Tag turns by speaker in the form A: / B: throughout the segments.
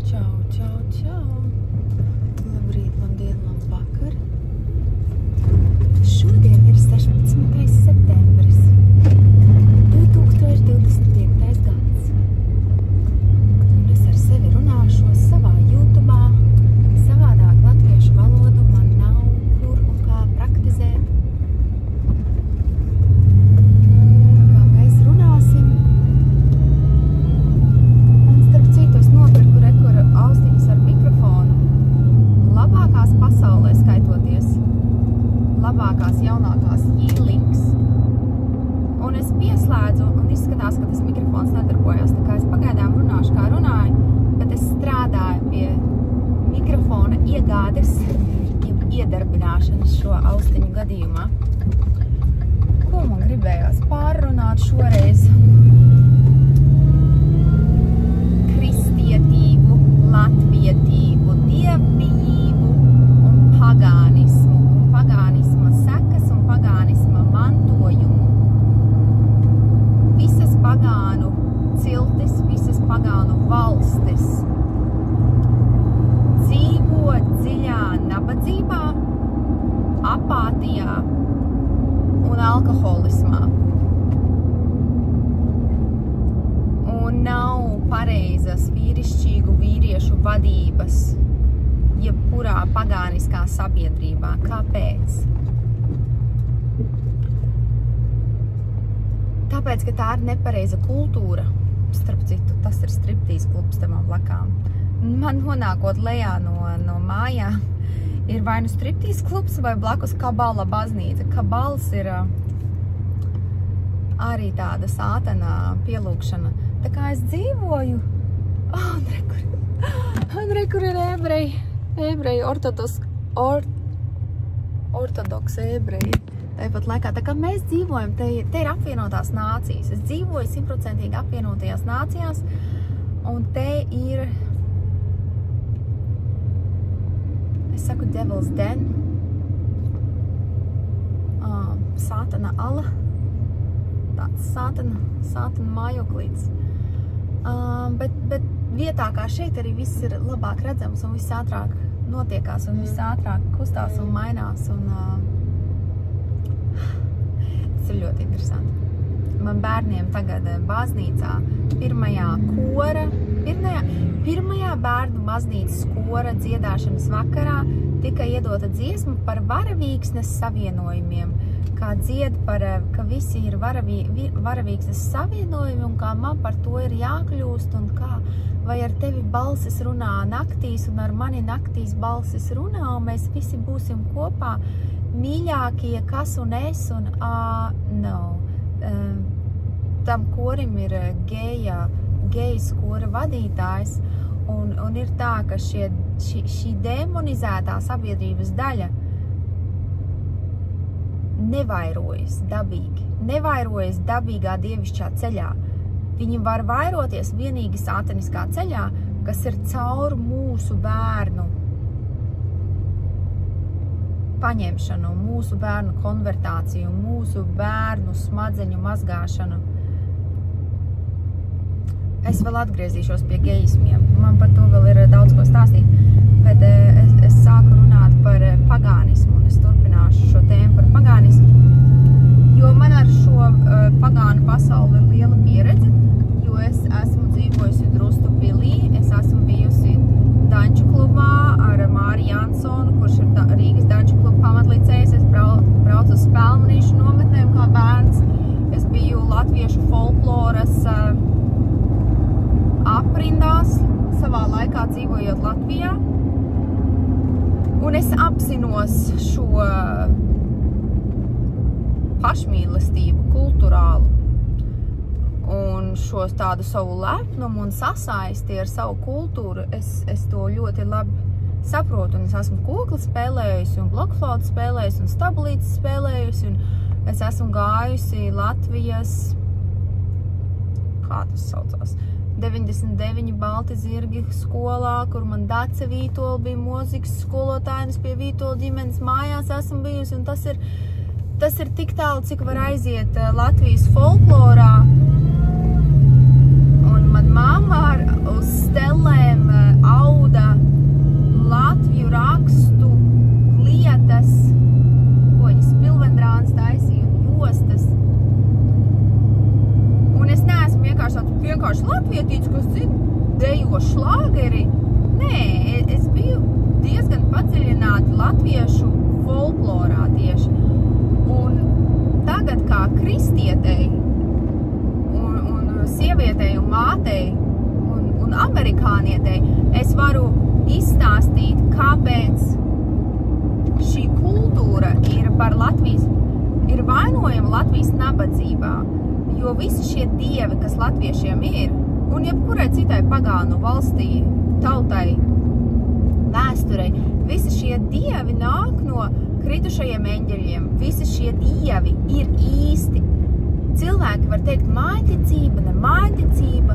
A: Čau, čau, čau. Labrīt, labdien, labvakar. Šodien ir 16. septembris 2025. gads. Un es ar sevi runāšos savā YouTubā. Savādāk latviešu valodu man nav kur un kā praktizēt. Kā mēs runāsim. Un starp citu es nopirku rekura austiņas ar mikrofonu. Labākās pasaulē skaitoties. Labākās, jaunākās E-Links. Un es pieslēdzu un izskatās, ka tas mikrofons nedarbojās. Tā kā es pagaidām runāšu, kā runāju, bet es strādāju pie mikrofona iegādes, iedarbināšanas šo austiņu gadījumā. Ko man gribējās pārrunāt šoreiz? Kristietību, latvietību, dievbijību un pagānismu. Un pagānisma sekas un pagānisma mantojumu. Visas pagānu ciltis, visas pagānu valstis dzīvo dziļā nabadzībā, apātijā un alkoholismā. Un nav pareizas vīrišķīgu vīriešu vadības jebkurā pagāniskā sabiedrībā. Kāpēc? Tāpēc, ka tā ir nepareiza kultūra. Starp citu, tas ir striptīz klubs tam blakām. Man nonākot lejā no mājām ir vai nu striptīz klubs vai blakus Kabala baznīca. Kabals ir arī tāda sātana pielūgšana. Tā kā es dzīvoju, un rekur ir ebreji, ortodoks ebreji. Tāpat laikā, tā kā mēs dzīvojam, te ir apvienotās nācijas. Es dzīvoju 100% apvienotajās nācijās, un te ir, es saku, Devil's Den, sātana ala, tāds sātana mājoklīts. Bet vietā kā šeit arī viss ir labāk redzams un viss ātrāk notiekās un viss ātrāk kustās un mainās. Tas ir ļoti interesanti. Man bērniem tagad baznīcā pirmajā bērnu baznīcas kora dziedāšanas vakarā tika iedota dziesma par varavīksnes savienojumiem. Kā dzied ka visi ir varavīksnes savienojumi un kā man par to ir jākļūst un kā, vai ar tevi balsis runā naktīs un ar mani naktīs balsis runā un mēs visi būsim kopā mīļākie, kas un es un tam korim ir gejs kora vadītājs un ir tā, ka šī demonizētā sabiedrības daļa nevairojas dabīgi, nevairojas dabīgā dievišķā ceļā. Viņi var vairoties vienīgi sātaniskā ceļā, kas ir caur mūsu bērnu paņemšanu, mūsu bērnu konvertāciju, mūsu bērnu smadzeņu mazgāšanu. Es vēl atgriezīšos pie geismiem. Man par to vēl ir daudz ko stāstīt, bet es sāku runāt par pagānismu un es turpināšu šo tēmu par pagānismu, jo man ar šo pagānu pasauli ir liela pieredze, jo es esmu dzīvojusi Drustupilī, es esmu bijusi Danču klubā ar Māri Jansonu, kurš ir Rīgas Danču kluba pamatlicējs. Es braucu uz Spēlmanīšu nometnēm kā bērns. Es biju latviešu folkloras aprindās, savā laikā dzīvojot Latvijā. Un es apzinos šo pašmīlestību kulturālu un šo tādu savu lepnumu un sasaisti ar savu kultūru. Es to ļoti labi saprotu, un es esmu kokli spēlējusi, un blokflautu spēlējusi, un stabulītes spēlējusi, un es esmu gājusi Latvijas, kā tas saucās, 99 balti zirgi skolā, kur man Dace Vītola bija mūzikas skolotājs pie Vītola ģimenes mājās esmu bijusi, un tas ir tik tālu, cik var aiziet Latvijas folklorā. Un man mamma uz stelēm ko šlāgeri. Nē, es biju diezgan padziļināti latviešu folklorā tieši. Un tagad kā kristietei un sievietei un mātei un amerikānietei es varu izstāstīt, kāpēc šī kultūra ir ir vainojama Latvijas nabadzībā, jo visi šie dievi, kas latviešiem ir, un jebkurai citai pagānu valstī, tautai, vēsturei, visi šie dievi nāk no kritušajiem eņģeļiem, visi šie dievi ir īsti. Cilvēki var teikt mājticība, ne mājticība,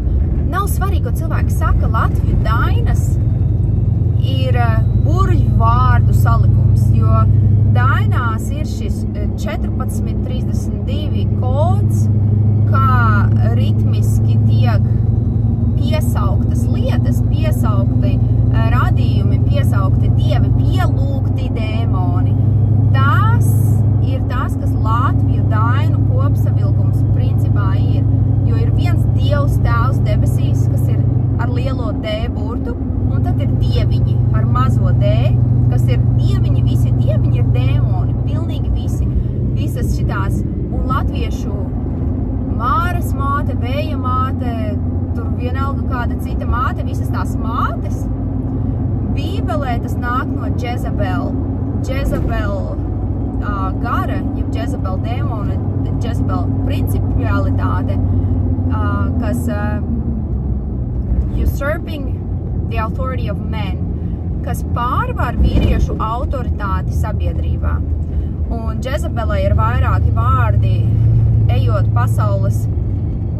A: nav svarīgi, ko cilvēki saka, Latviju dainas ir burvju vārdu salikums, jo dainās ir šis 1432 kods, kā ritmiski tiek piesauktas lietas, piesaukti radījumi, piesaukti dievi, pielūgti dēmoni. Tas ir tas, kas Latviju dainu kopsavilkums principā ir, jo ir viens Dievs tēvs debesīs, kas ir ar lielo D burtu, un tad ir dieviņi ar mazo D, kas ir dieviņi, visi dieviņi ir dēmoni, pilnīgi visi, visas šitās, un latviešu Māras māte, Vēja māte, tur vienalga kāda cita māte, visas tās mātes, Bībelē tas nāk no Jezebel gara, jeb Jezebel dēmona, Jezebel principialitāte, kas usurping the authority of men, kas pārvar vīriešu autoritāti sabiedrībā. Un Jezebelē ir vairāki vārdi, ejot pasaules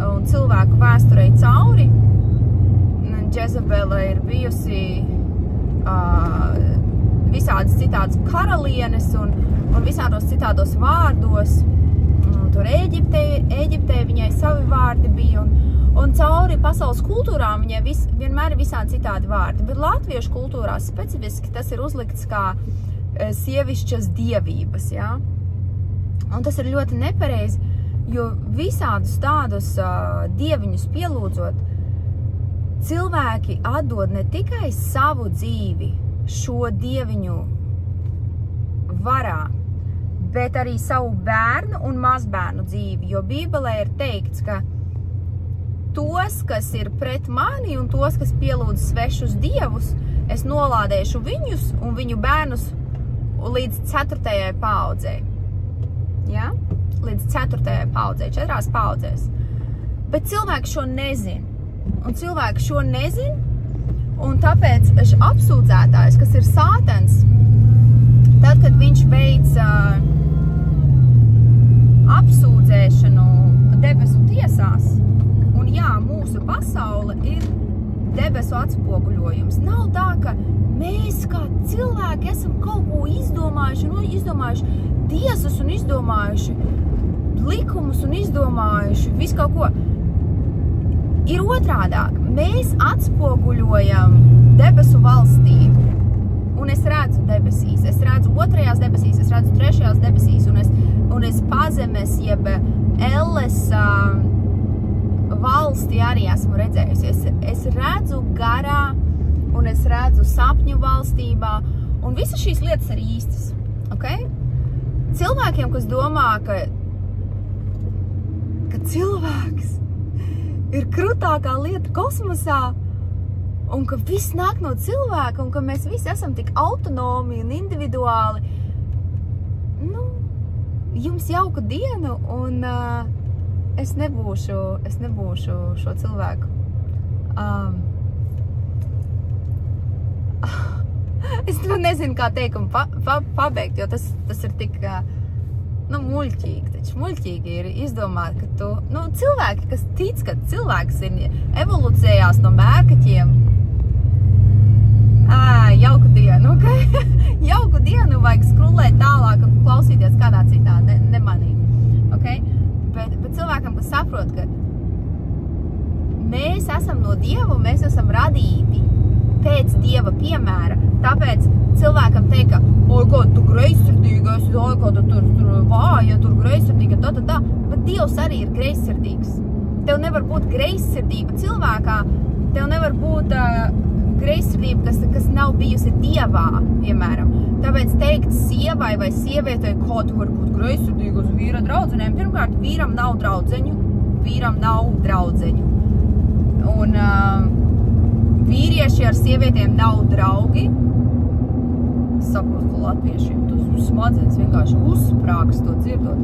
A: un cilvēku vēsturei cauri. Jezebelē ir bijusi visādas citādas karalienes un visādos citādos vārdos. Un tur Ēģiptē viņai savi vārdi bija un cauri pasaules kultūrām viņai vienmēr ir visādi citādi vārdi. Bet latviešu kultūrā specifiski tas ir uzlikts kā sievišķas dievības, ja? Un tas ir ļoti nepareizi, jo visādus tādus dieviņus pielūdzot, cilvēki atdod ne tikai savu dzīvi šo dieviņu varā, bet arī savu bērnu un mazbērnu dzīvi, jo Bībelē ir teikts, ka tos, kas ir pret mani un tos, kas pielūdz svešus dievus, es nolādēšu viņus un viņu bērnus līdz 4. paaudzei. Ja? Līdz 4. paaudzei, 4 paaudzēs. Bet cilvēki šo nezin. Un cilvēki šo nezin, un tāpēc apsūdzētājs, kas ir sātans, tad, kad viņš veic apsūdzēšanu debesu tiesās, un jā, mūsu pasaule ir debesu atspoguļojums. Nav tā, ka mēs kā cilvēki esam kaut ko izdomājuši tiesus un izdomājuši likumus un izdomājuši visu kaut ko. Ir otrādāk. Mēs atspoguļojam debesu valstību. Un es redzu debesīs, es redzu 2. debesīs, es redzu 3. debesīs, un es pazemes, jeb Elles valsti arī esmu redzējusi. Es redzu garā, un es redzu sapņu valstībā, un visas šīs lietas ir īstas, okay? Cilvēkiem, kas domā, ka cilvēks ir krutākā lieta kosmosā, un ka viss nāk no cilvēka, un ka mēs visi esam tik autonomi un individuāli, jums jauku dienu, un es nebūšu šo cilvēku. Es nezinu, kā teikumu pabeigt, jo tas ir tik, muļķīgi. Taču muļķīgi ir izdomāt, ka tu, cilvēki, kas tic, ka cilvēks ir evolucijās no mērkaķiem, jauku dienu, ok? Jauku dienu vajag skrulēt tālāk un klausīties kādā citā, ne manī, ok? Bet cilvēkam, kas saprot, ka mēs esam no Dieva, mēs esam radīti pēc Dieva piemēra, tāpēc cilvēkam teikt, ka, kā tu greizsirdīgais, kā tu tur vāja, tur greizsirdīga, bet Dievs arī ir greizsirdīgs. Tev nevar būt greizsirdība cilvēkā, Tev nevar būt greizsirdība, kas nav bijusi dievā, piemēram. Tāpēc teikt sievai vai sievietei, kā tu vari būt greizsirdīga uz vīra draudzenēm. Pirmkārt, vīram nav draudzeņu. Un vīrieši ar sievietēm nav draugi. Saprotu latviešiem, tas smadzenes vienkārši uzsprāgs to dzirdot.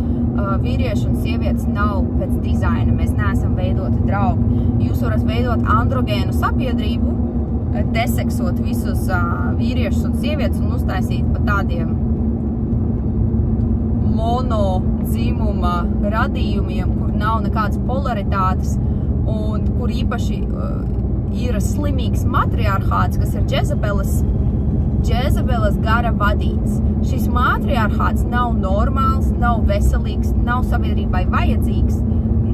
A: Vīrieši un sievietes nav pēc dizaina, mēs neesam veidoti draugi. Jūs varat veidot androgēnu sabiedrību, deseksot visus vīriešus un sievietes un uztaisīt pa tādiem monodzimuma radījumiem, kur nav nekādas polaritātes un kur īpaši ir slimīgs matriarhāts, kas ir Džezabeles gara vadīts. Šis matriarhāts nav normāls, nav veselīgs, nav sabiedrībai vajadzīgs,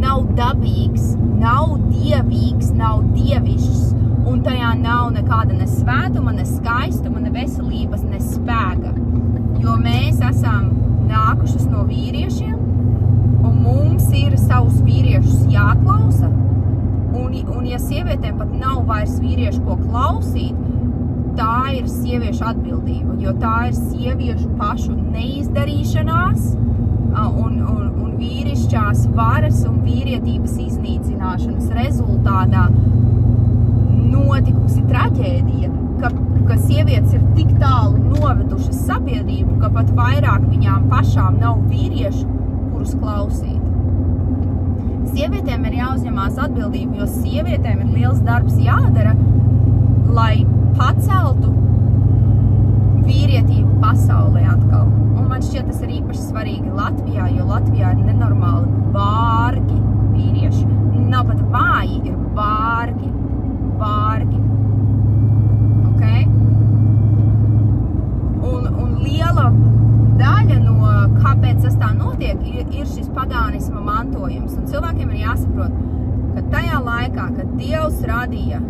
A: nav dabīgs, nav dievīgs, nav dievišs, un tajā nav nekāda ne svētuma, ne skaistuma, ne veselības, ne spēka. Jo mēs esam nākušas no vīriešiem, un mums ir savus vīriešus jāklausa, un ja sievietēm pat nav vairs vīriešu, ko klausīt, tā ir sieviešu atbildība, jo tā ir sieviešu pašu neizdarīšanās un vīrišķās varas un vīrietības iznīcināšanas rezultātā notikusi traģēdija, ka sievietes ir tik tālu novedušas sabiedrību, ka pat vairāk viņām pašām nav vīriešu, kurus klausīt. Sievietēm ir jāuzņemās atbildība, jo sievietēm ir liels darbs jādara, lai paceltu vīrietību pasaulē atkal. Un man šķiet, tas ir īpaši svarīgi Latvijā, jo Latvijā ir nenormāli vārgi vīrieši. Nav pat vāji, ir vārgi. Okay? Un liela daļa no kāpēc tas tā notiek, ir šis pagānisma mantojums. Un cilvēkiem ir jāsaprot, ka tajā laikā, kad Dievs radīja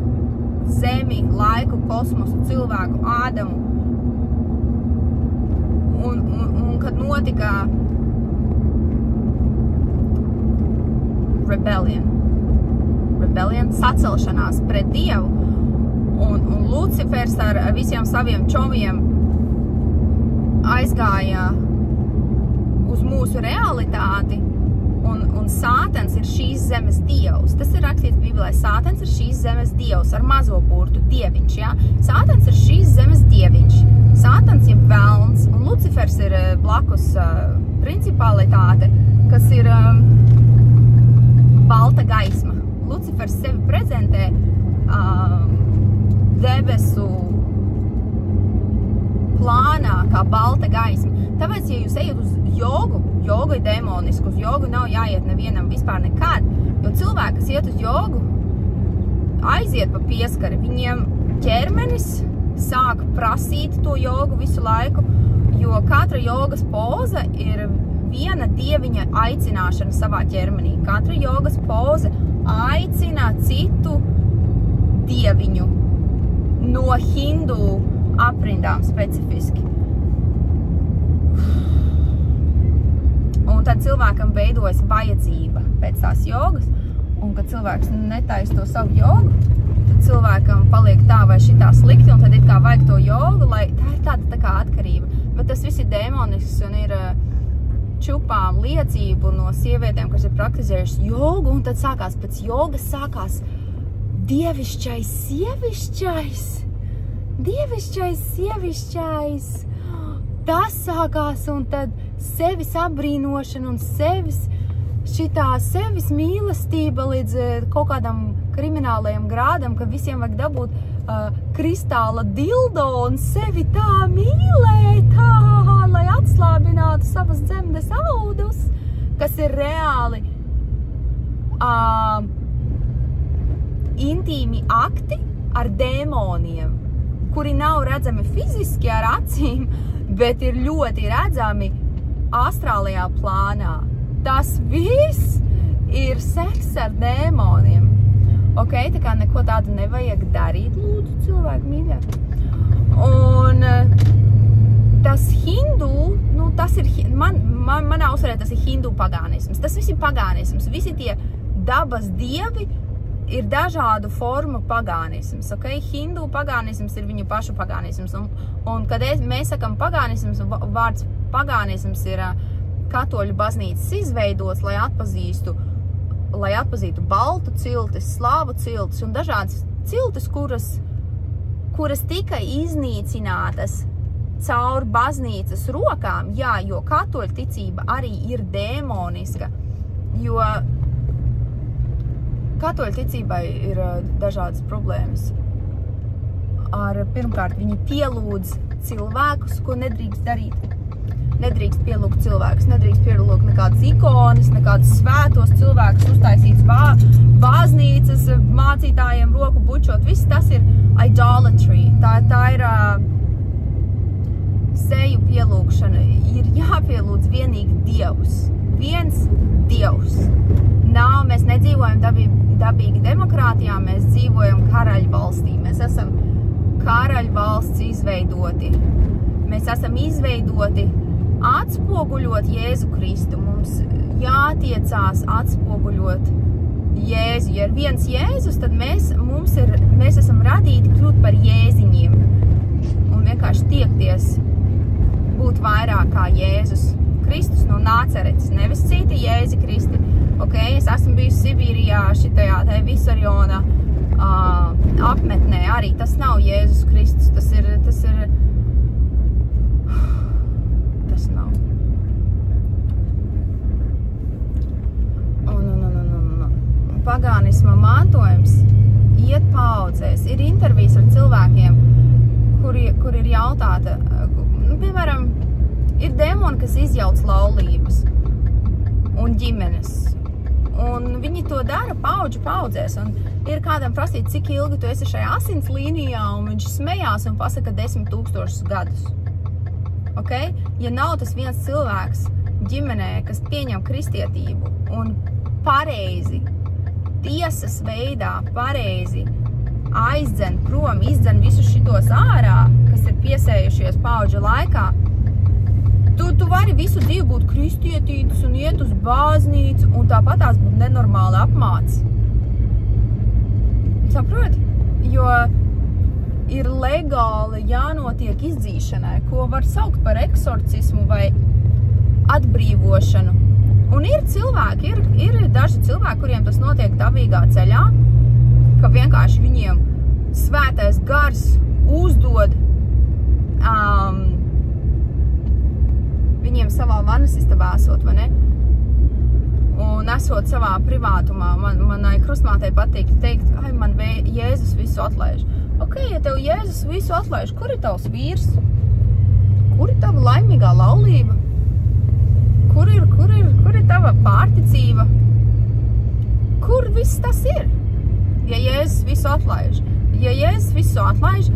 A: Zemi, laiku, kosmosu, cilvēku, Ādamu, un kad notika rebellion, sacelšanās pret Dievu, un Lucifers ar visiem saviem čomiem aizgāja uz mūsu realitāti, un Sātans ir šīs zemes dievs. Tas ir rakstīts Bībelē. Sātans ir šīs zemes dievs ar mazo burtu, dieviņš, ja? Sātans ir šīs zemes dieviņš. Sātans ir velns, un Lucifers ir blakus principalitāte, kas ir balta gaisma. Lucifers sevi prezentē debesu plānā kā balta gaisma. Tāpēc, ja jūs ejat uz jogu ir demonisku, uz jogu nav jāiet nevienam vispār nekad, jo cilvēki, kas iet uz jogu, aiziet pa pieskari, viņiem ķermenis sāk prasīt to jogu visu laiku, jo katra jogas poza ir viena dieviņa aicināšana savā ķermenī. Katra jogas poza aicina citu dieviņu no hindu aprindām specifiski. Un tad cilvēkam veidojas vajadzība pēc tās jogas, un kad cilvēks netaisa to savu jogu, tad cilvēkam paliek tā vai šitā slikti, un tad it kā vajag to jogu, lai tā ir tāda tā kā atkarība. Bet tas viss ir demonisks un ir čupām liecību no sievietēm, kas ir praktizējušas jogu, un tad sākās pēc jogas sākās dievišķais, sievišķais. Dievišķais, sievišķais. Tas sākās, un tad sevis apbrīnošana un sevis mīlestība līdz kaut kādam kriminālajam grādam, ka visiem vajag dabūt kristāla dildo un sevi tā mīlēt, lai atslābinātu savas dzemdes audus, kas ir reāli intīmi akti ar dēmoniem, kuri nav redzami fiziski ar acīm, bet ir ļoti redzami astrālajā plānā. Tas viss ir seks ar dēmoniem. Ok, tā kā neko tādu nevajag darīt, lūdzu, cilvēku mīļā. Un tas hindu, tas ir, manā uzsvarē tas ir hindu pagānisms. Tas viss ir pagānisms. Visi tie dabas dievi ir dažādu formu pagānisms, ok? Hindu pagānisms ir viņu pašu pagānisms, un kad mēs sakam pagānisms, vārds pagānisms ir katoļu baznīcas izveidots, lai atpazītu baltu ciltis, slāvu ciltis un dažādas ciltis, kuras tika iznīcinātas caur baznīcas rokām, jā, jo katoļu ticība arī ir dēmoniska, jo katoļu ticībai ir dažādas problēmas. Pirmkārt, viņi pielūdz cilvēkus, ko nedrīkst darīt. Nedrīkst pielūgt cilvēkus, nedrīkst pielūgt nekādas ikonas, nekādas svētos cilvēkus, uztaisīts baznīcas, mācītājiem roku bučot. Viss tas ir idolatry. Tā ir seju pielūgšana. Ir jāpielūdz vienīgi Dievs. Viens Dievs. Mēs nedzīvojam dabīgi demokrātijā, mēs dzīvojam karaļu valstī. Mēs esam karaļu valsts izveidoti. Mēs esam izveidoti atspoguļot Jēzu Kristu. Mums jātiecās atspoguļot Jēzu. Ja ir viens Jēzus, tad mēs esam radīti kļūt par Jēziņiem. Un vienkārši tiekties būt vairāk kā Jēzus Kristus no Nāceretes, nevis citi Jēzi Kristi. Ok, es esmu bijusi Sibīrijā, šitajā te Visarjona apmetnē arī. Tas nav Jēzus Kristus, tas nav. Pagānisma mantojums iet paudzēs. Ir intervijas ar cilvēkiem, kur ir jautāta, piemēram, ir dēmoni, kas izjauc laulības un ģimenes. Un viņi to dara paudžu paudzēs. Un ir kādam prasīt, cik ilgi tu esi šajā asins līnijā, un viņš smējās un pasaka 10 000 gadus. Okay? Ja nav tas viens cilvēks ģimenē, kas pieņem kristietību un pareizi, tiesas veidā, pareizi aizdzen prom, izdzen visus šitos ārā, kas ir piesējušies paudžu laikā, tu vari visu dzīvi būt kristietītis un iet uz baznīcu un tāpat tās būt nenormāli apmāc. Saproti? Jo ir legāli jānotiek izdzīšanai, ko var saukt par eksorcismu vai atbrīvošanu. Un ir cilvēki, ir daži cilvēki, kuriem tas notiek dabīgā ceļā, ka vienkārši viņiem svētais gars uzdod viņiem savā vanasistabā esot, vai ne? Un esot savā privātumā. Manai krustmātei patīk teikt, man Jēzus visu atlaiž. Ok, ja tev Jēzus visu atlaiž, kur ir tavs vīrs? Kur ir tava laimīgā laulība? Kur ir tava pārticība? Kur viss tas ir? Ja Jēzus visu atlaiž. Ja Jēzus visu atlaiž,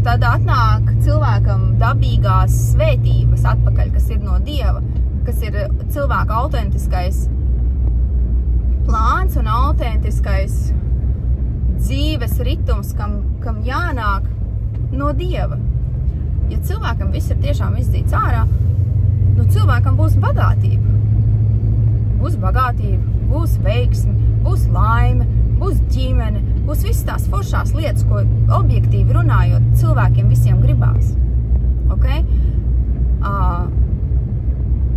A: tad atnāk cilvēkam dabīgās svētības atpakaļ, kas ir no Dieva, kas ir cilvēka autentiskais plāns un autentiskais dzīves ritums, kam jānāk no Dieva. Ja cilvēkam viss ir tiešām izdzīts ārā, cilvēkam būs bagātība. Būs bagātība, būs veiksmi, būs laime, būs ģimene, būs visas tās foršās lietas, ko objektīvi runājot cilvēkiem visiem gribās. Okay?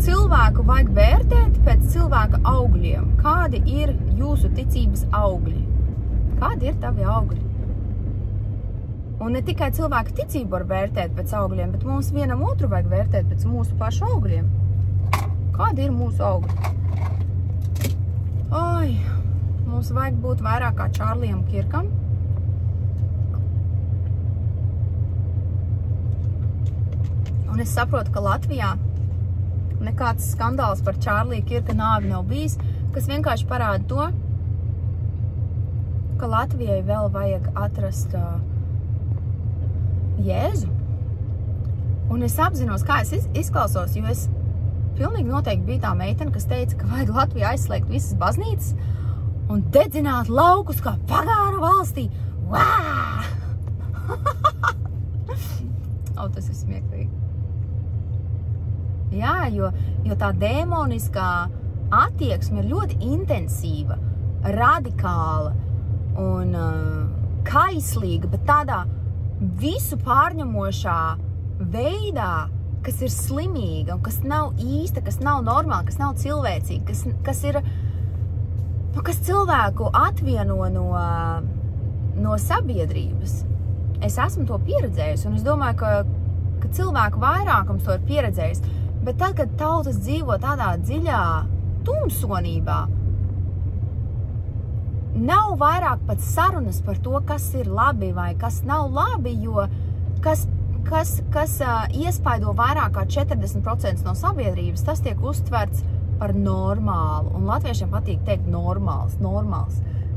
A: Cilvēku vajag vērtēt pēc cilvēka augļiem. Kādi ir jūsu ticības augļi? Kādi ir tavi augļi? Un ne tikai cilvēka ticību var vērtēt pēc augļiem, bet mums vienam otru vajag vērtēt pēc mūsu pašu augļiem. Kādi ir mūsu augļi? Mums vajag būt vairāk kā Čārlijam Kirkam. Un es saprotu, ka Latvijā nekāds skandāls par Čārlija Kirka nāvi nav bijis, kas vienkārši parāda to, ka Latvijai vēl vajag atrast Jēzu. Un es apzinos, kā es izklausos, jo es pilnīgi noteikti biju tā meitene, kas teica, ka vajag Latvijā aizslēgt visas baznīcas un dedzināt laukus kā pagānu valstī. Vā! Tas ir smieklīgi. Jā, jo tā dēmoniskā attieksme ir ļoti intensīva, radikāla. un kaislīga, bet tādā visu pārņemošā veidā, kas ir slimīga un kas nav īsta, kas nav normāla, kas nav cilvēcīga, kas ir, kas cilvēku atvieno no sabiedrības. Es esmu to pieredzējusi, un es domāju, ka cilvēku vairākums to ir pieredzējis. Bet tad, kad tautas dzīvo tādā dziļā tumsonībā, nav vairāk pat sarunas par to, kas ir labi vai kas nav labi, jo kas iespaido vairāk kā 40% no sabiedrības, tas tiek uztverts par normālu. Un latviešiem patīk teikt normāls.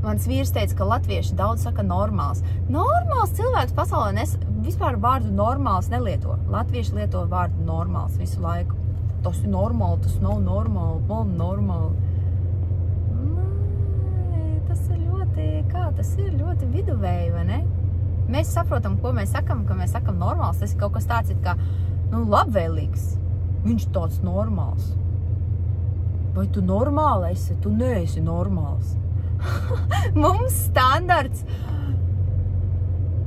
A: Mans vīrs teica, ka latvieši daudz saka normāls. Normāls cilvēks pasaulē vispār vārdu normāls nelieto. Latvieši lieto vārdu normāls visu laiku. Tas ir normāli, tas nav normāli, man normāli. Nē, tas ir ļoti viduvēji, vai ne? Mēs saprotam, ko mēs sakam, ka mēs sakam normāls. Tas ir kaut kas tāds, kā, labvēlīgs. Viņš tāds normāls. Vai tu normāli esi? Tu neesi normāls. Mums standarts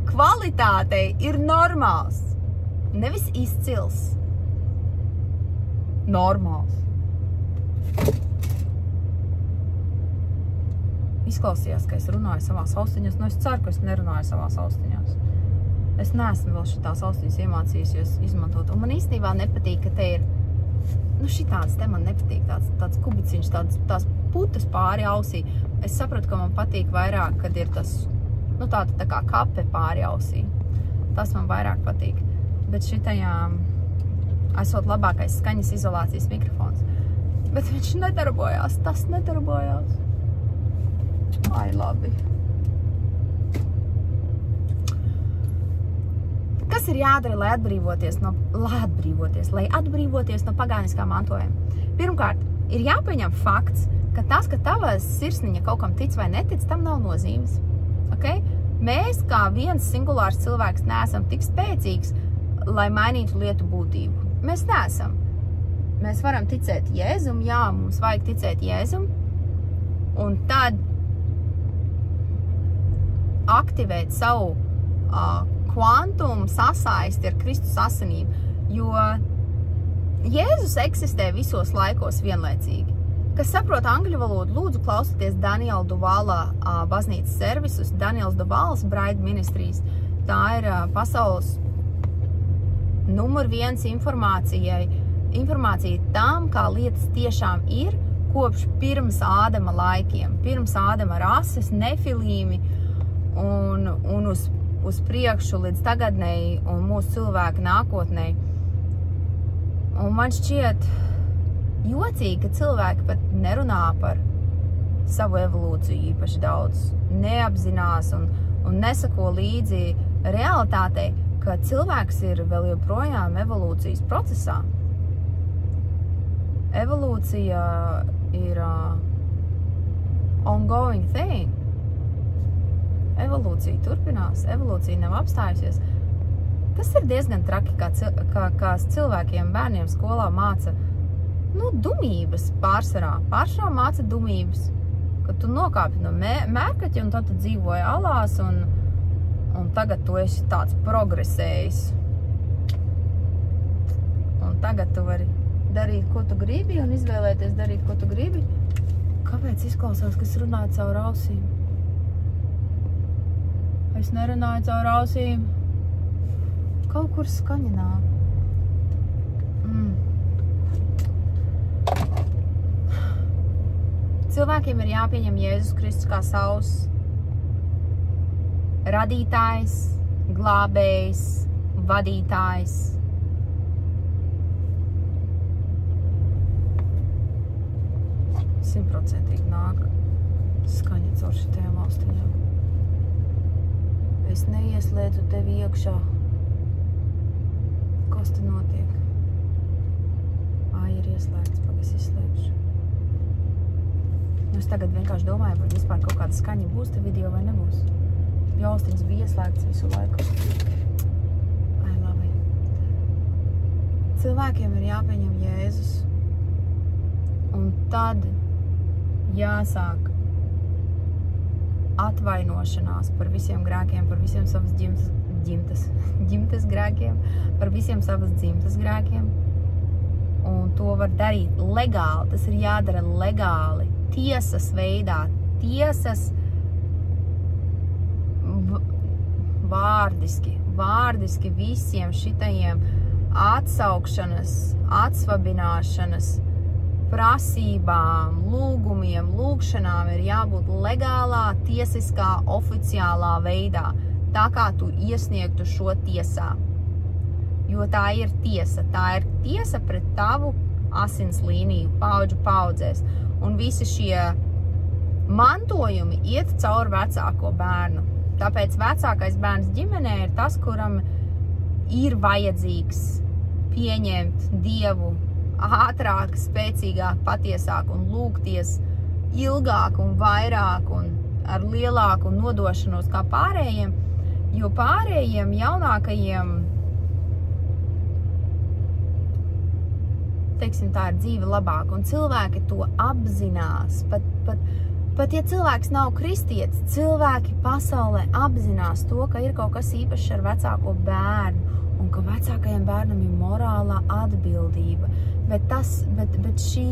A: kvalitātei ir normāls. Nevis izcils. Normāls. Izklausījās, ka es runāju savās austiņās. Es ceru, ka es nerunāju savās austiņās. Es neesmu vēl šitās austiņas iemācījusies izmantot. Un man īstenībā nepatīk, ka te ir šitāds te man nepatīk, tāds kubiciņš, tās putas pāri ausī. Es sapratu, ka man patīk vairāk, kad ir tas, tāda tā kā kape pāri ausī. Tas man vairāk patīk. Bet šitajā esot labākais skaņas izolācijas mikrofons. Bet viņš nedarbojās, tas nedarbojās. Ai, labi. Kas ir jādara, lai atbrīvoties no pagāniskā mantojuma? Pirmkārt, ir jāpieņem fakts, ka tas, ka tava sirsniņa kaut kam tic vai netic, tam nav nozīmes. Okay? Mēs, kā viens singulārs cilvēks, neesam tik spēcīgs, lai mainītu lietu būtību. Mēs neesam. Mēs varam ticēt Jēzum, jā, mums vajag ticēt Jēzum, un tad aktivēt savu kvantumu sasaisti ar Kristus asinību, jo Jēzus eksistē visos laikos vienlaicīgi. Kas saprot angļu valodu, lūdzu klausieties Daniela Duvala baznīcas servisus, Daniels Duvals Bride Ministries. Tā ir pasaules numur 1 informācija tam, kā lietas tiešām ir kopš pirms Ādama laikiem, pirms Ādama rases, nefilīmi un uz priekšu līdz tagadnei un mūsu cilvēku nākotnei. Un man šķiet jocīgi, ka cilvēki pat nerunā par savu evolūciju īpaši daudz, neapzinās un nesako līdzi realitātei, ka cilvēks ir vēl joprojām evolūcijas procesā. Evolūcija ir ongoing thing. Evolūcija turpinās, evolūcija nav apstājusies. Tas ir diezgan traki, kā cilvēkiem, bērniem skolā māca, dumības pārsvarā. Pārsvarā māca dumības, ka tu nokāpi no mērkaķa un tad tu dzīvoji alās un tagad tu esi tāds progresējis. Un tagad tu vari darīt, ko tu gribi un izvēlēties darīt, ko tu gribi. Kāpēc izklausās, ka es runāju caur ausīm? Es nerunāju caur ausīm. Kaut kur skaņa nāk. Cilvēkiem ir jāpieņem Jēzus Kristus kā savs radītājs, glābējs, vadītājs. Simtprocentīgi nāk skaņa caur šitajām austiņām. Es neieslēdzu tevi iekšā. Kas te notiek? Ir ieslēgts, pagas izslēgšu. Es tagad vienkārši domāju, vai vispār kaut kāda skaņa būs te video vai nebūs. Jo austiņas bija ieslēgts visu laiku. Labi. Cilvēkiem ir jāpieņem Jēzus. Un tad jāsāk atvainošanās par visiem grēkiem, par visiem savas ģimtes grēkiem, par visiem savas dzimtas grēkiem. Un to var darīt legāli, tas ir jādara legāli, tiesas veidā, tiesas vārdiski visiem šitajiem atsaukšanas, atsvabināšanas, prasībām, lūgumiem, lūgšanām ir jābūt legālā, tiesiskā, oficiālā veidā, tā kā tu iesniegtu šo tiesā. Jo tā ir tiesa pret tavu asins līniju, paudžu paudzēs. Un visi šie mantojumi iet cauri vecāko bērnu. Tāpēc vecākais bērns ģimenē ir tas, kuram ir vajadzīgs pieņemt Dievu ātrāk, spēcīgāk, patiesāk un lūgties ilgāk un vairāk un ar lielāku nodošanos kā pārējiem, jo pārējiem jaunākajiem, teiksim, tā ir dzīve labāk, un cilvēki to apzinās. Pat ja cilvēks nav kristietis, cilvēki pasaulē apzinās to, ka ir kaut kas īpašs ar vecāko bērnu, un ka vecākajam bērnam ir morālā atbildība. Bet šī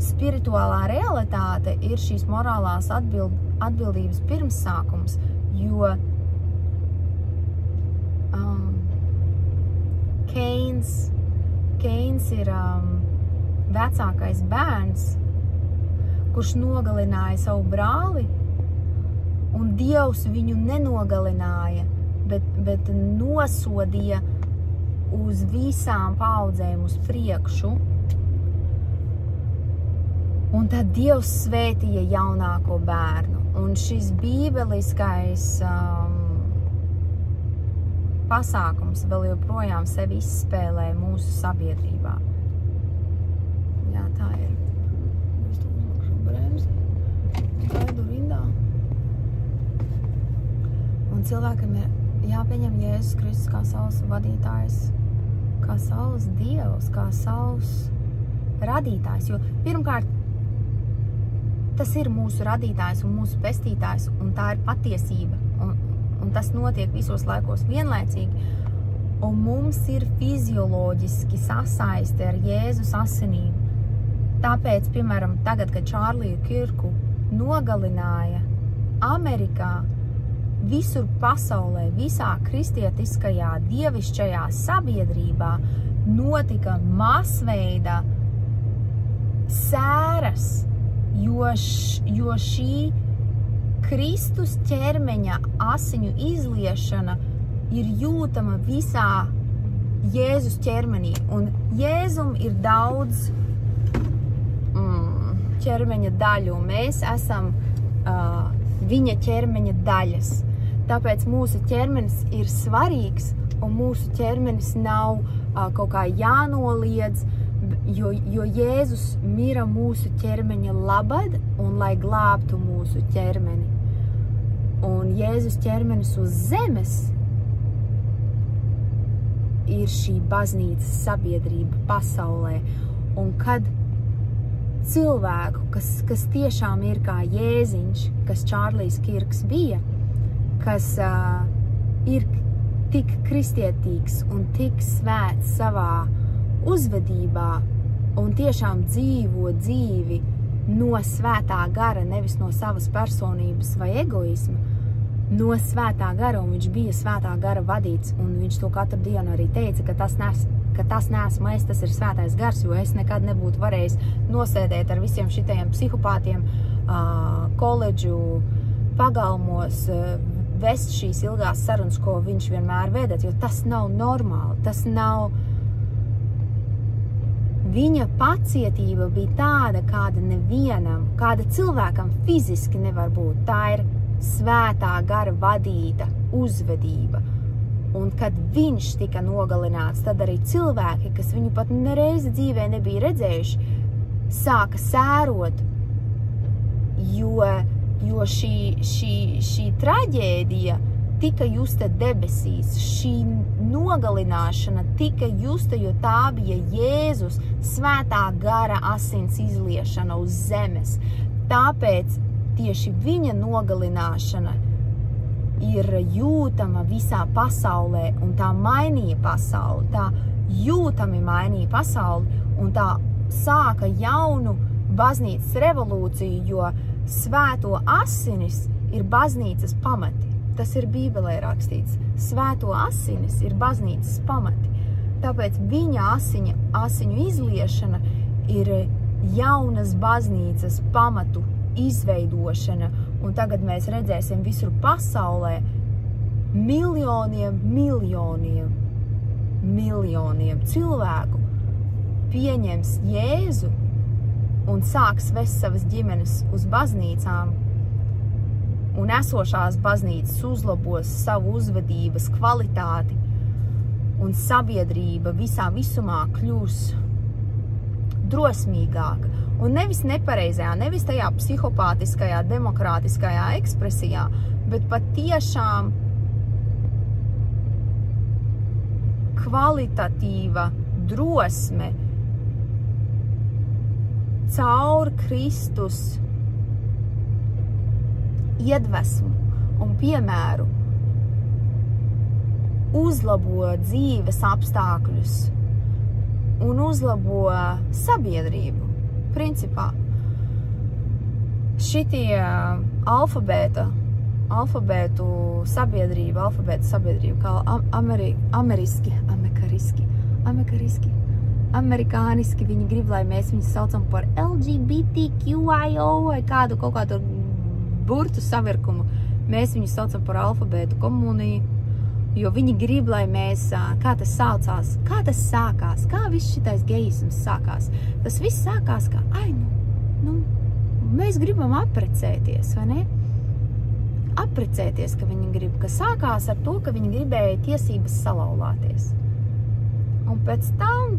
A: spirituālā realitāte ir šīs morālās atbildības pirmsākums, jo Keins ir vecākais bērns, kurš nogalināja savu brāli, un Dievs viņu nenogalināja, bet nosodīja uz visām paudzēm uz priekšu. Un tad Dievs svētīja jaunāko bērnu. Un šis bībeliskais pasākums vēl joprojām sevi izspēlē mūsu sabiedrībā. Jā, tā ir. Es to uzlikšu bremzi. Gaidu rindā. Un cilvēkam ir jāpieņem Jēzus Kristus kā savs vadītājs, kā savs Dievs, kā savs radītājs. Jo pirmkārt, tas ir mūsu radītājs un mūsu pestītājs, un tā ir patiesība. Un tas notiek visos laikos vienlaicīgi. Un mums ir fizioloģiski sasaisti ar Jēzus asinīm. Tāpēc, piemēram, tagad, kad Čārliju Kirku nogalināja Amerikā, visur pasaulē, visā kristietiskajā, dievišķajā sabiedrībā notika masveida sēras, jo šī Kristus ķermeņa asiņu izliešana ir jūtama visā Jēzus ķermenī. Un Jēzum ir daudz ķermeņa daļu. Mēs esam viņa ķermeņa daļas. Tāpēc mūsu ķermenis ir svarīgs, un mūsu ķermenis nav kaut kā jānoliedz, jo Jēzus mira mūsu ķermeņa labad un lai glābtu mūsu ķermeni. Un Jēzus ķermenis uz zemes ir šī baznīcas sabiedrība pasaulē. Un kad cilvēku, kas tiešām ir kā Jēziņš, kas Čārlijs Kirks bija, kas ir tik kristietīgs un tik svēts savā uzvedībā un tiešām dzīvo dzīvi no svētā gara, nevis no savas personības vai egoisma, no svētā gara, un viņš bija svētā gara vadīts, un viņš to katru dienu arī teica, ka tas neesmu es, tas ir svētais gars, jo es nekad nebūtu varējis nosēdēt ar visiem šitajiem psihopātiem koledžu pagalmos, vest šīs ilgās sarunas, ko viņš vienmēr vedat, jo tas nav normāli, tas nav. Viņa pacietība bija tāda, kāda nevienam, kāda cilvēkam fiziski nevar būt. Tā ir svētā gara vadīta uzvedība. Un kad viņš tika nogalināts, tad arī cilvēki, kas viņu pat nereizi dzīvē nebija redzējuši, sāka sērot, jo šī traģēdija tika justa debesīs, šī nogalināšana tika justa, jo tā bija Jēzus svētā gara asins izliešana uz zemes. Tāpēc tieši viņa nogalināšana ir jūtama visā pasaulē, un tā mainīja pasauli, tā jūtami mainīja pasauli, un tā sāka jaunu baznīcas revolūciju, jo svēto asinis ir baznīcas pamati. Tas ir Bībelē rakstīts. Svēto asinis ir baznīcas pamati. Tāpēc viņa asiņu izliešana ir jaunas baznīcas pamatu izveidošana, un tagad mēs redzēsim visur pasaulē miljoniem cilvēku pieņems Jēzu un sāks vest savas ģimenes uz baznīcām, un esošās baznīcas uzlabos savu uzvedības kvalitāti, un sabiedrība visā visumā kļūs drosmīgāka. Un nevis nepareizajā, nevis tajā psihopātiskajā, demokrātiskajā ekspresijā, bet pat tiešām kvalitatīva drosme caur Kristus iedvesmu un piemēru uzlabo dzīves apstākļus un uzlabo sabiedrību. Principā šitie alfabētu sabiedrība, kā amerikāniski viņi grib, lai mēs viņus saucam par LGBTQIO vai kādu kaut kādu burtu savirkumu. Mēs viņus saucam par alfabētu komuniju, jo viņi grib, lai mēs, kā tas saucās, kā tas sākās, kā viss šitais gejisms sākās. Tas viss sākās kā, mēs gribam apprecēties, vai ne? Apprecēties, ka viņi grib, ka sākās ar to, ka viņi gribēja tiesības salauzties. Un pēc tam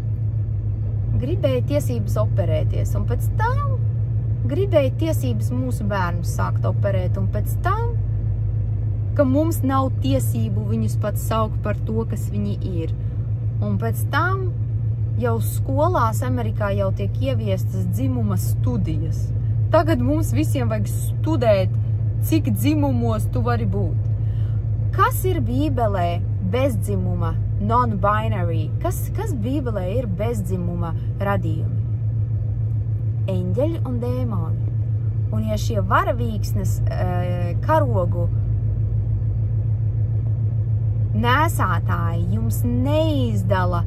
A: gribēja tiesības operēties, un pēc tam gribēja tiesības mūsu bērnus sākt operēt, un pēc tam, ka mums nav tiesību viņus pat saukt par to, kas viņi ir. Un pēc tam jau skolās Amerikā jau tiek ieviestas dzimuma studijas. Tagad mums visiem vajag studēt, cik dzimumos tu vari būt. Kas ir Bībelē bezdzimuma, non-binary? Kas Bībelē ir bezdzimuma radījumi? Eņģeļi un dēmoni. Un ja šie varavīksnes karogu nēsātāji jums neizdala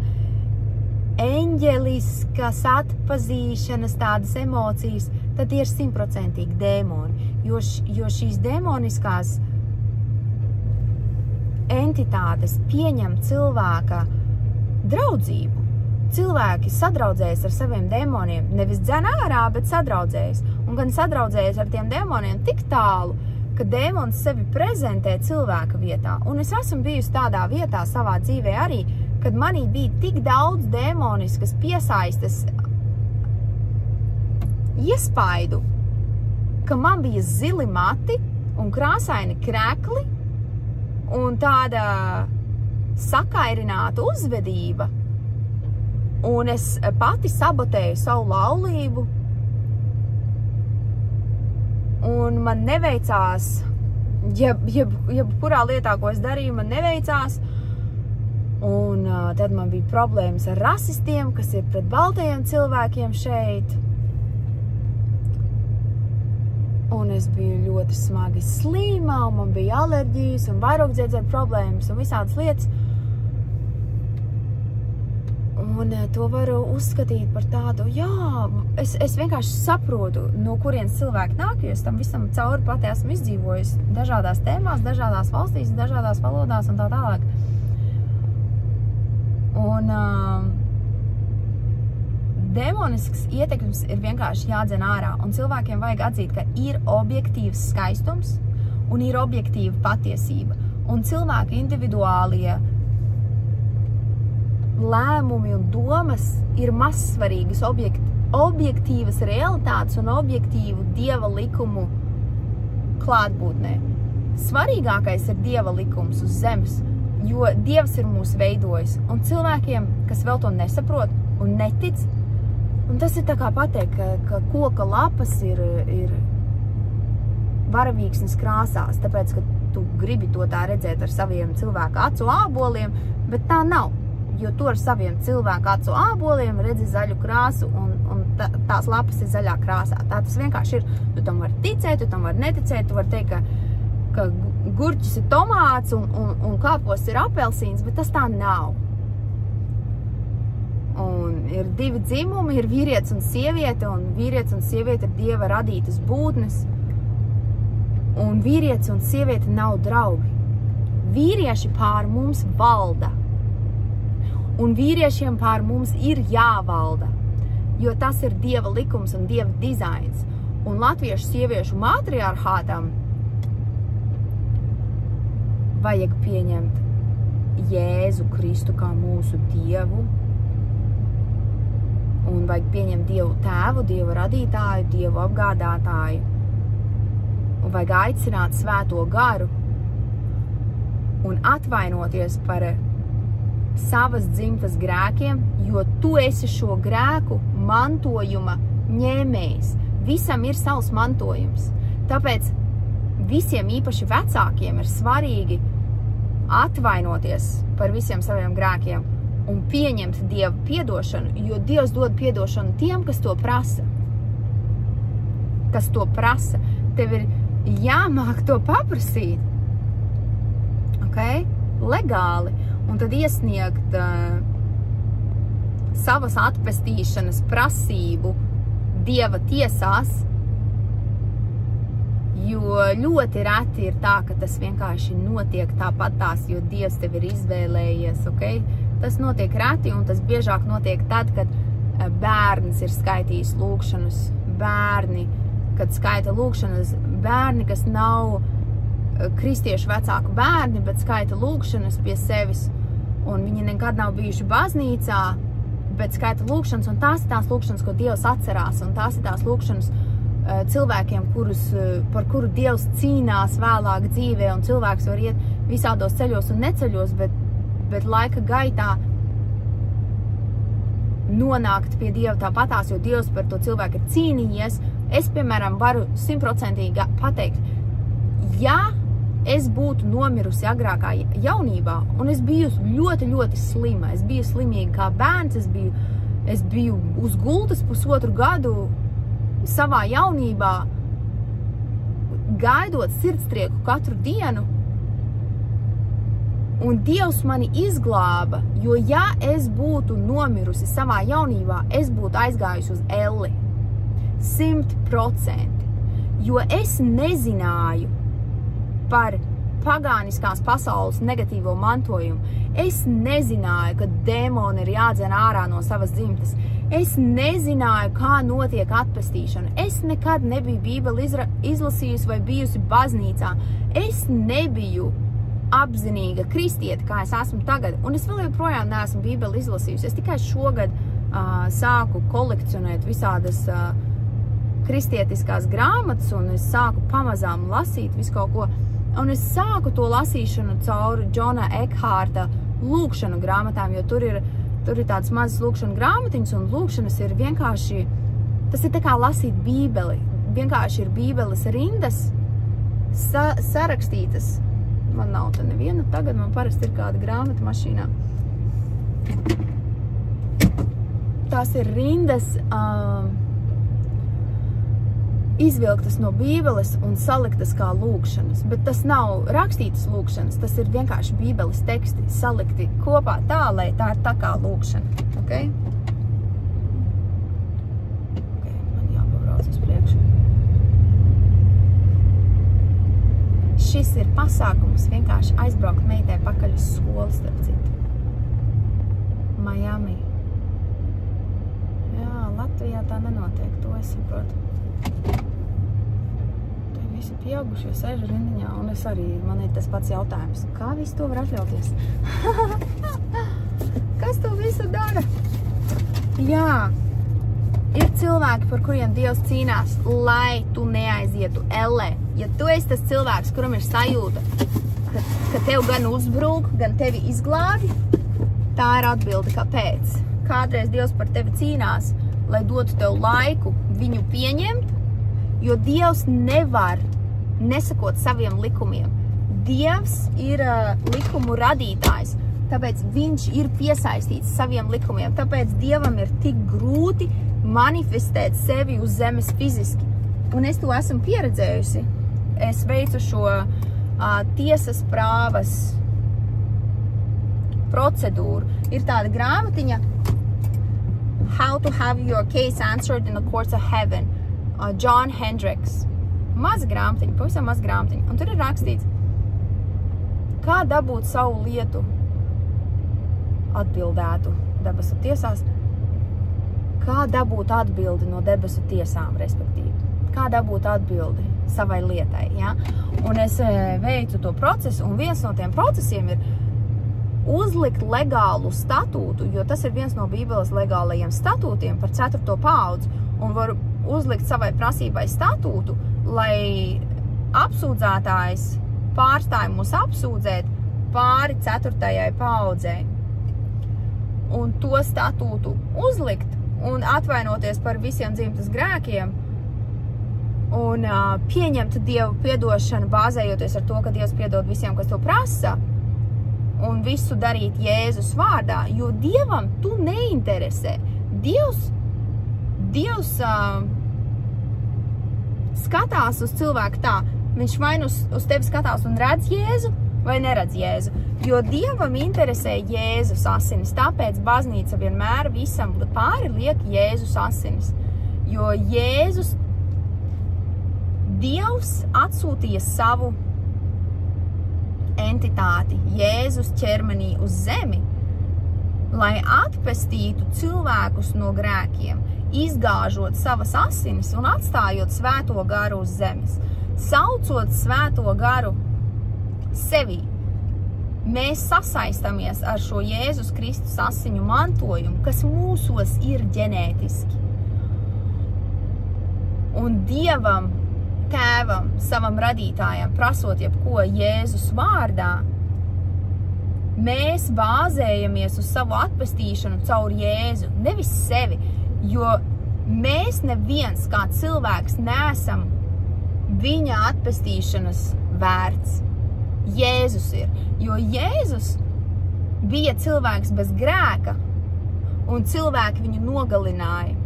A: eņģeliskas atpazīšanas tādas emocijas, tad tie ir 100% dēmoni. Jo šīs dēmoniskās entitātes pieņem cilvēka draudzību. Cilvēki sadraudzējas ar saviem dēmoniem, nevis dzen ārā, bet sadraudzējas. Un gan sadraudzējas ar tiem dēmoniem tik tālu, ka dēmons sevi prezentē cilvēka vietā. Un es esmu bijusi tādā vietā savā dzīvē arī, kad manī bija tik daudz dēmoniskas piesaistes iespaidu, ka man bija zili mati un krāsaini krekli un tāda sakairināta uzvedība. Un es pati sabotēju savu laulību, un man neveicās, jebkurā lietā, ko es darīju, man neveicās, un tad man bija problēmas ar rasistiem, kas ir pret baltajiem cilvēkiem šeit, un es biju ļoti smagi slīmā, un man bija alerģijas, un vairogdziedzēju problēmas, un visādas lietas. Un to varu uzskatīt par tādu, es vienkārši saprotu, no kurienes cilvēki nāk, jo es tam visam cauri pati esmu izdzīvojis dažādās tēmās, dažādās valstīs, dažādās valodās un tā tālāk. Un demonisks ietekmes ir vienkārši jādzen ārā, un cilvēkiem vajag atzīt, ka ir objektīvs skaistums un ir objektīva patiesība. Un cilvēki individuālie lēmumi un domas ir mazsvarīgas objektīvas realitātes un objektīvu Dieva likumu klātbūtnē. Svarīgākais ir Dieva likums uz zemes, jo Dievs ir mūs veidojis. Un cilvēkiem, kas vēl to nesaprot un netic, un tas ir tā kā pateikt, ka koka lapas ir varavīksnes krāsās, tāpēc, ka tu gribi to tā redzēt ar saviem cilvēku acu āboliem, bet tā nav. Jo tu ar saviem cilvēku acu āboliem redzi zaļu krāsu un tās lapas ir zaļā krāsā. Tā tas vienkārši ir. Tu tam var ticēt, tu tam var neticēt, tu var teikt, ka gurķis ir tomāts un kāpos ir apelsīns, bet tas tā nav. Un ir divi dzimumi, ir vīrietis un sieviete ir Dieva radītas būtnes. Un vīrietis un sieviete nav draugi. Vīrieši pār mums valda. Un vīriešiem pār mums ir jāvalda, jo tas ir Dieva likums un Dieva dizains. Un latviešu sieviešu matriarhātam vajag pieņemt Jēzu Kristu kā mūsu Dievu, un vajag pieņemt Dievu tēvu, Dievu radītāju, Dievu apgādātāju, un vajag aicināt svēto garu un atvainoties par savas dzimtas grēkiem, jo tu esi šo grēku mantojuma ņēmējs. Visam ir savs mantojums. Tāpēc visiem īpaši vecākiem ir svarīgi atvainoties par visiem saviem grēkiem un pieņemt Dieva piedošanu, jo Dievs dod piedošanu tiem, kas to prasa. Kas to prasa. Tev ir jāmāk to paprasīt. Okay? Legāli. Un tad iesniegt savas atpestīšanas prasību Dieva tiesās, jo ļoti reti ir tā, ka tas vienkārši notiek tāpatās, jo Dievs tev ir izvēlējies, okay? Tas notiek reti, un tas biežāk notiek tad, kad bērns ir skaitījis lūgšanas, bērni, kad skaita lūgšanas, bērni, kas nav kristiešu vecāku bērni, bet skaita lūgšanas pie sevis, un viņi nekad nav bijuši baznīcā, bet skaita lūgšanas, un tās ir tās lūgšanas, ko Dievs atcerās, un tās ir tās lūgšanas cilvēkiem, par kuru Dievs cīnās vēlāk dzīvē, un cilvēks var iet visādos ceļos un neceļos, bet laika gaitā nonākt pie Dieva tāpatās, jo Dievs par to cilvēku ir cīnījies. Es, piemēram, varu 100% pateikt, ja es būtu nomirusi agrākā jaunībā, un es biju ļoti, ļoti slima. Es biju slimīga kā bērns, es biju uz gultas 1,5 gadu savā jaunībā, gaidot sirdstrieku katru dienu, un Dievs mani izglāba, jo ja es būtu nomirusi savā jaunībā, es būtu aizgājusi uz elli. 100%. Jo es nezināju par pagāniskās pasaules negatīvo mantojumu. Es nezināju, ka dēmoni ir jādzen ārā no savas dzimtas. Es nezināju, kā notiek atpestīšana. Es nekad nebiju Bībeli izlasījusi vai bijusi baznīcā. Es nebiju apzinīga kristiete, kā es esmu tagad. Un es vēl joprojām neesmu Bībeli izlasījusi. Es tikai šogad sāku kolekcionēt visādas kristietiskās grāmatas, un es sāku pamazām lasīt visu kaut ko. Un es sāku to lasīšanu cauri Džona Ekhārta lūkšanu grāmatām, jo tur ir tādas mazas lūkšanu grāmatiņas, un lūkšanas ir vienkārši, tas ir tā kā lasīt Bībeli. Vienkārši ir Bībeles rindas sarakstītas. Man nav te neviena, tagad man parasti ir kāda grāmata mašīnā. Tās ir rindas izvilktas no Bībeles un saliktas kā lūkšanas, bet tas nav rakstītas lūkšanas, tas ir vienkārši Bībeles teksti salikti kopā tā, lai tā ir tā kā lūkšana, okay? Man jāpabrauc uz priekšu. Šis ir pasākums vienkārši aizbraukt meitai pakaļ uz skolas, starp citu. Miami. Jā, Latvijā tā nenotiek, to es saprotu. Te visi pieaugušie sēž rindiņā, un es arī, man ir tas pats jautājums. Kā visi to var atļauties? Kas to visu dara? Jā, ir cilvēki, par kuriem Dievs cīnās, lai tu neaizietu ellē. Ja tu esi tas cilvēks, kuram ir sajūta, ka tev gan uzbrūk, gan tevi izglābi, tā ir atbilde, kāpēc. Kādreiz Dievs par tevi cīnās, lai dotu tev laiku viņu pieņemt, jo Dievs nevar nesakot saviem likumiem. Dievs ir likumu radītājs, tāpēc viņš ir piesaistīts saviem likumiem, tāpēc Dievam ir tik grūti manifestēt sevi uz zemes fiziski. Un es to esmu pieredzējusi. Es veicu šo tiesas prāvas procedūru. Ir tāda grāmatiņa How to have your case answered in the courts of heaven. John Hendricks. Maza grāmatiņa, pavisam maza grāmatiņa. Un tur ir rakstīts, kā dabūt savu lietu atbildētu debesu tiesās, kā dabūt atbildi no debesu tiesām, respektīvi. Kā dabūt atbildi savai lietai, ja? Un es veicu to procesu, un viens no tiem procesiem ir uzlikt legālu statūtu, jo tas ir viens no Bībeles legālajiem statūtiem par 4. paudzi, un var uzlikt savai prasībai statūtu, lai apsūdzētājs pārstāja mūs apsūdzēt pāri 4. paudzei. Un to statūtu uzlikt un atvainoties par visiem dzimtas grēkiem un pieņemt Dievu piedošanu, bāzējoties ar to, ka Dievs piedod visiem, kas to prasa, un visu darīt Jēzus vārdā, jo Dievam tu neinteresē. Dievs skatās uz cilvēku tā, viņš vai nu uz tevi skatās un redz Jēzu, vai neredz Jēzu, jo Dievam interesē Jēzus asinis, tāpēc baznīca vienmēr visam pāri liek Jēzus asinis, jo Dievs atsūtīja savu entitāti, Jēzus ķermenī uz zemi, lai atpestītu cilvēkus no grēkiem, izgāžot savas asinis un atstājot svēto garu uz zemes. Saucot svēto garu sevī, mēs sasaistamies ar šo Jēzus Kristus asiņu mantojumu, kas mūsos ir ģenētiski. Un Dievam, Tēvam, savam radītājam, prasot jebko Jēzus vārdā, mēs bāzējamies uz savu atpestīšanu caur Jēzu, nevis sevi, jo mēs neviens kā cilvēks neesam viņa atpestīšanas vērts. Jēzus ir, jo Jēzus bija cilvēks bez grēka, un cilvēki viņu nogalināja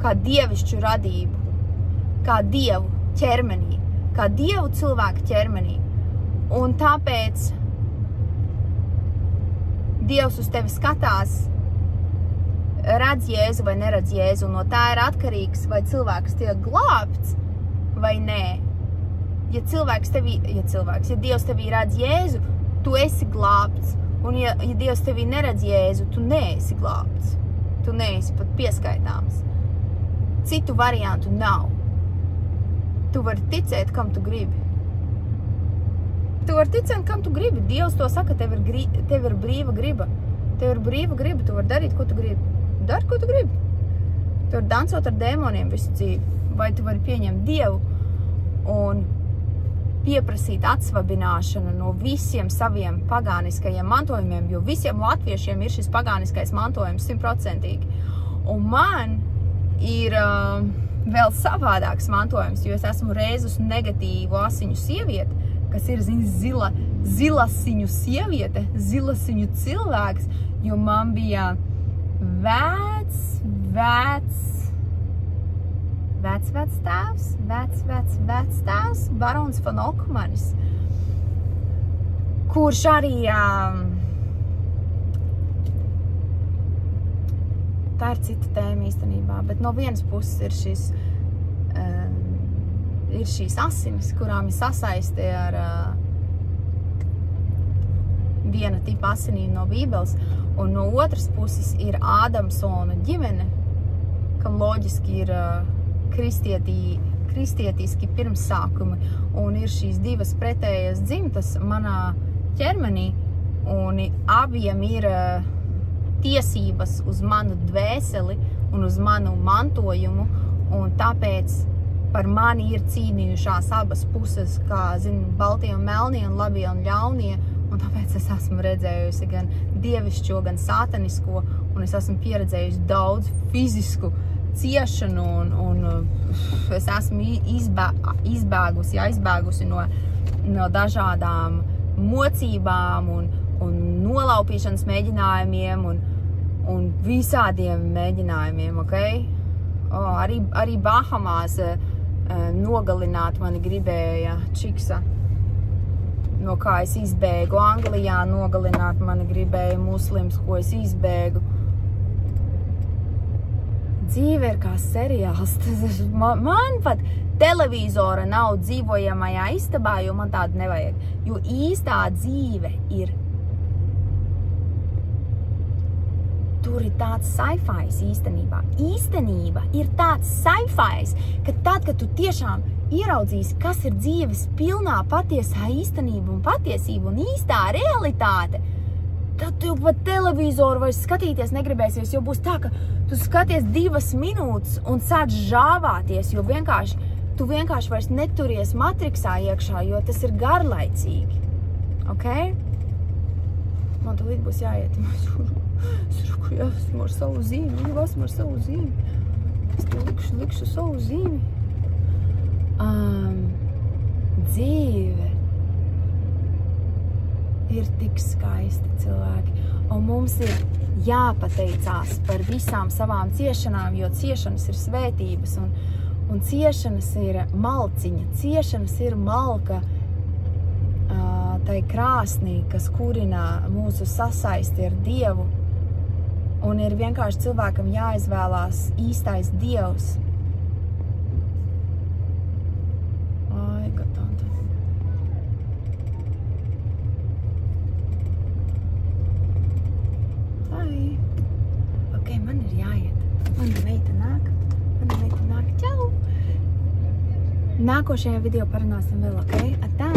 A: kā dievišķu radību, kā Dievu ķermenī, kā Dievu cilvēku ķermenī. Un tāpēc Dievs uz tevi skatās, redz Jēzu vai neredz Jēzu, un no tā ir atkarīgs, vai cilvēks tiek glābts vai nē. Ja Dievs tevī redz Jēzu, tu esi glābts, un ja Dievs tevī neredz Jēzu, tu neesi glābts, tu neesi pat pieskaitāms. Citu variantu nav. Tu vari ticēt, kam tu gribi. Tu vari ticēt, kam tu gribi. Dievs to saka, tev ir brīva griba. Tev ir brīva griba, tu vari darīt, ko tu gribi. Dari, ko tu gribi. Tu vari dansot ar dēmoniem visu dzīvi. Vai tu vari pieņemt Dievu un pieprasīt atsvabināšanu no visiem saviem pagāniskajiem mantojumiem, jo visiem latviešiem ir šis pagāniskais mantojums 100%. Un man ir vēl savādāks mantojums, jo es esmu reizus negatīvu asiņu sieviete, kas ir zilasiņu sieviete, zilasiņu cilvēks, jo man bija vectēvs, barons von Okmanis, kurš arī tā ir cita tēma īstenībā, bet no vienas puses ir šīs asinis, kurām ir sasaisti ar viena tipa asinīm no Bībeles, un no otras puses ir Ādamsona ģimene, kam loģiski ir kristietiski pirmsākumi, un ir šīs divas pretējas dzimtas manā ķermenī, un abiem ir tiesības uz manu dvēseli un uz manu mantojumu, un tāpēc par mani ir cīnījušās abas puses, kā, baltie un melnie un labie un ļaunie, un tāpēc es esmu redzējusi gan dievišķo, gan satanisko, un es esmu pieredzējusi daudz fizisku ciešanu un es esmu aizbēgusi no dažādām mocībām un nolaupīšanas mēģinājumiem un visādiem mēģinājumiem, ok? Arī Bahamās nogalināt mani gribēja čiksa, no kā es izbēgu. Anglijā nogalināt mani gribēja muslims, ko es izbēgu. Dzīve ir kā seriāls. Man pat televizora nav dzīvojamajā istabā, jo man tādu nevajag. Jo īstā dzīve ir. Tur ir tāds sci-fis īstenībā. Īstenība ir tāds sci-fis, ka tad, kad tu tiešām ieraudzīsi, kas ir dzīves pilnā patiesā īstenība un patiesība un īstā realitāte, tad tu pat televizoru vairs skatīties negribēsies, jo būs tā, ka tu skaties 2 minūtes un sāc žāvāties, jo tu vienkārši vairs neturies matriksā iekšā, jo tas ir garlaicīgi. Ok? Man tūlīt būs jāiet. Es esmu ar savu zīmi. Es te likšu savu zīmi. Dzīve ir tik skaista, cilvēki. Un mums ir jāpateicās par visām savām ciešanām, jo ciešanas ir svētības un ciešanas ir malciņa. Ciešanas ir malka tai krāsnī, kas kurina mūsu sasaisti ar Dievu. Un ir vienkārši cilvēkam jāizvēlās īstais Dievs. Ai, gatanta. Ai. Ok, man ir jāiet. Mana meita nāk. Čau! Nākošajā video parunāsim vēl, ok? Atā!